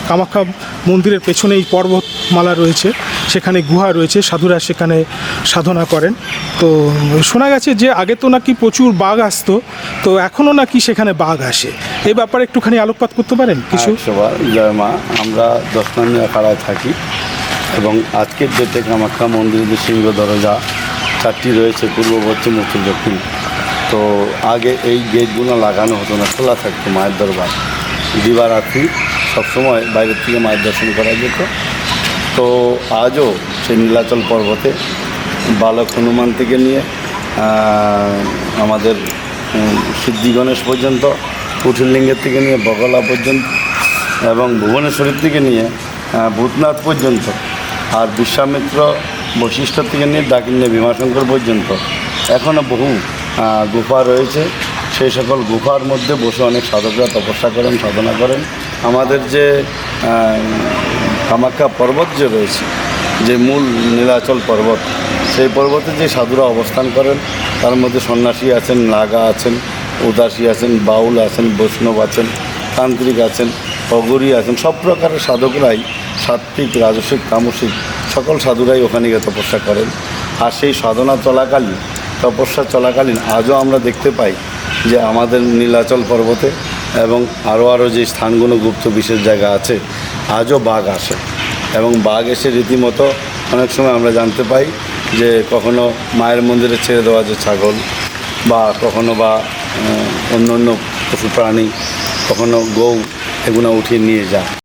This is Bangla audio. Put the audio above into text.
কামাখ্যা মন্দিরের পেছনে এই পর্বতমালা রয়েছে, সেখানে গুহা রয়েছে, সাধুরা সেখানে সাধনা করেন। তো শোনা গেছে যে আগে তো নাকি প্রচুর বাঘ আসতো, তো এখনও নাকি সেখানে বাঘ আসে। এই ব্যাপারে একটুখানি আলোকপাত করতে পারেন কিছু? জয় মা, আমরা 10 নম্বর আখাড়ায় থাকি এবং আজকের ডেটে কামাখ্যা মন্দিরের সিংহ দরজা 4টি রয়েছে, পূর্ব, পশ্চিম, উত্তর, দক্ষিণ। তো আগে এই গেটগুলো লাগানো হতো না, খোলা থাকতো মায়ের দরবার। দিবারাত্রি সবসময় বাইরের থেকে মায়ের দর্শন করা যেত। তো আজও সেই নীলাচল পর্বতে বালক হনুমান থেকে নিয়ে আমাদের সিদ্ধি গণেশ পর্যন্ত, কুঠিরলিঙ্গের থেকে নিয়ে বগলা পর্যন্ত এবং ভুবনেশ্বরের থেকে নিয়ে ভূতনাথ পর্যন্ত, আর বিশ্বামিত্র বশিষ্ঠ থেকে নিয়ে ডাকিন্নে ভীমাশঙ্কর পর্যন্ত এখনও বহু গুফা রয়েছে। সেই সকল গুফার মধ্যে বসে অনেক সাধকরা তপস্যা করেন, সাধনা করেন। আমাদের যে কামাখ্যা পর্বত যে রয়েছে, যে মূল নীলাচল পর্বত, সেই পর্বতে যে সাধুরা অবস্থান করেন তার মধ্যে সন্ন্যাসী আছেন, নাগা আছেন, উদাসী আছেন, বাউল আছেন, বৈষ্ণব আছেন, তান্ত্রিক আছেন, অগরী আছেন। সব প্রকারের সাধকরাই, সাত্ত্বিক, রাজসিক, তামসিক সকল সাধুরাই ওখানে গিয়ে তপস্যা করেন। আর সেই সাধনা চলাকালীন, তপস্যা চলাকালীন আজও আমরা দেখতে পাই যে আমাদের নীলাচল পর্বতে এবং আরও যে স্থানগুলো গুপ্ত বিশেষ জায়গা আছে, আজও বাঘ আসে এবং বাঘ এসে রীতিমতো অনেক সময় আমরা জানতে পাই যে কখনো মায়ের মন্দিরে ছেড়ে দেওয়া যে ছাগল বা কখনো বা অন্য অন্য পশু প্রাণী, কখনো গৌ, এগুলো উঠিয়ে নিয়ে যায়।